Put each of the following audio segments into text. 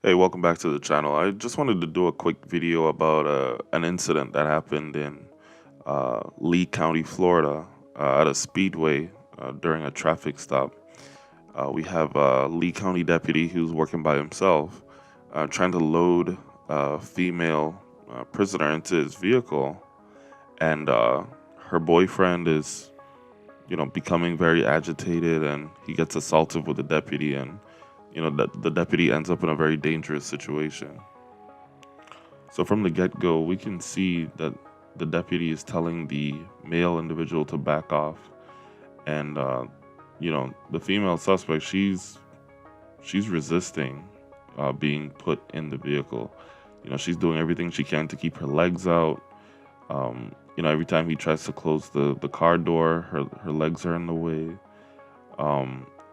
Hey, welcome back to the channel. I just wanted to do a quick video about an incident that happened in Lee County, Florida, at a speedway during a traffic stop. We have a Lee County deputy who's working by himself, trying to load a female prisoner into his vehicle, and her boyfriend is, becoming very agitated, and he gets assaulted with the deputy, and the deputy ends up in a very dangerous situation. So from the get-go, we can see that the deputy is telling the male individual to back off, and the female suspect, she's resisting being put in the vehicle. She's doing everything she can to keep her legs out. Every time he tries to close the car door, her legs are in the way.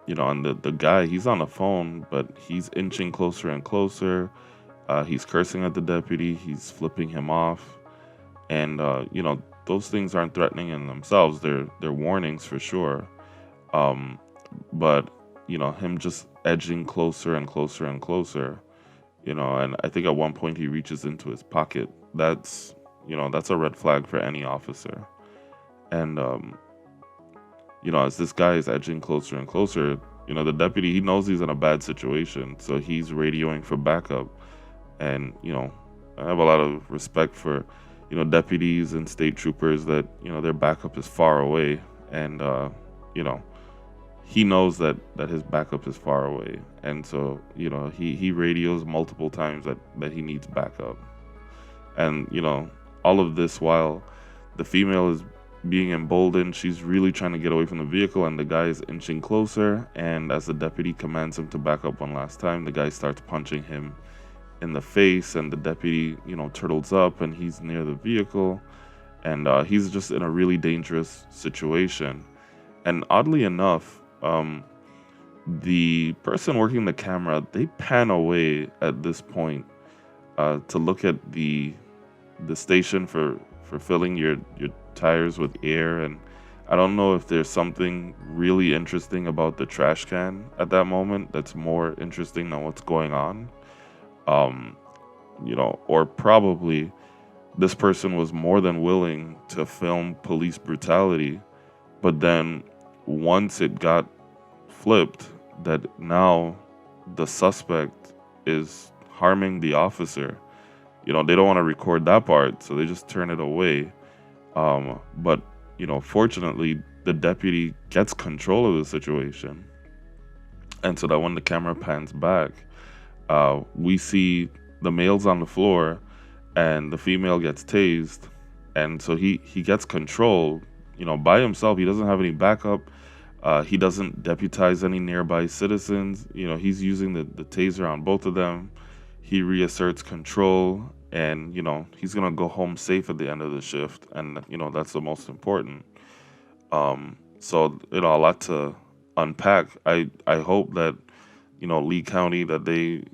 And the guy, he's on the phone, but he's inching closer and closer. He's cursing at the deputy. He's flipping him off, and those things aren't threatening in themselves. They're warnings for sure. Um, but him just edging closer and closer and closer. And I think at one point he reaches into his pocket. That's a red flag for any officer. And as this guy is edging closer and closer, the deputy, he knows he's in a bad situation, so he's radioing for backup. And I have a lot of respect for deputies and state troopers that their backup is far away, and you know he knows that his backup is far away, and so he radios multiple times that he needs backup. And all of this while the female is being emboldened. She's really trying to get away from the vehicle, and the guy is inching closer, and as the deputy commands him to back up one last time, the guy starts punching him in the face, and the deputy turtles up, and he's near the vehicle, and he's just in a really dangerous situation. And oddly enough, the person working the camera, they pan away at this point to look at the station for filling your tires with air. And I don't know if there's something really interesting about the trash can at that moment that's more interesting than what's going on. um or probably this person was more than willing to film police brutality, but then once it got flipped that now the suspect is harming the officer, they don't want to record that part, so they just turn it away. But fortunately, the deputy gets control of the situation, and so that when the camera pans back, we see the male's on the floor, and the female gets tased, and so he gets control, by himself. He doesn't have any backup. He doesn't deputize any nearby citizens. He's using the taser on both of them. He reasserts control, and he's gonna go home safe at the end of the shift, and that's the most important. So a lot to unpack. I hope that Lee County, that they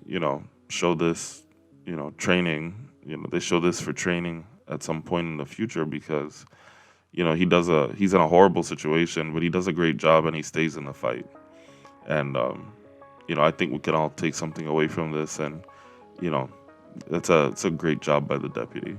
show this training. They show this for training at some point in the future, because he's in a horrible situation, but he does a great job, and he stays in the fight. And I think we can all take something away from this, and you know it's a great job by the deputy.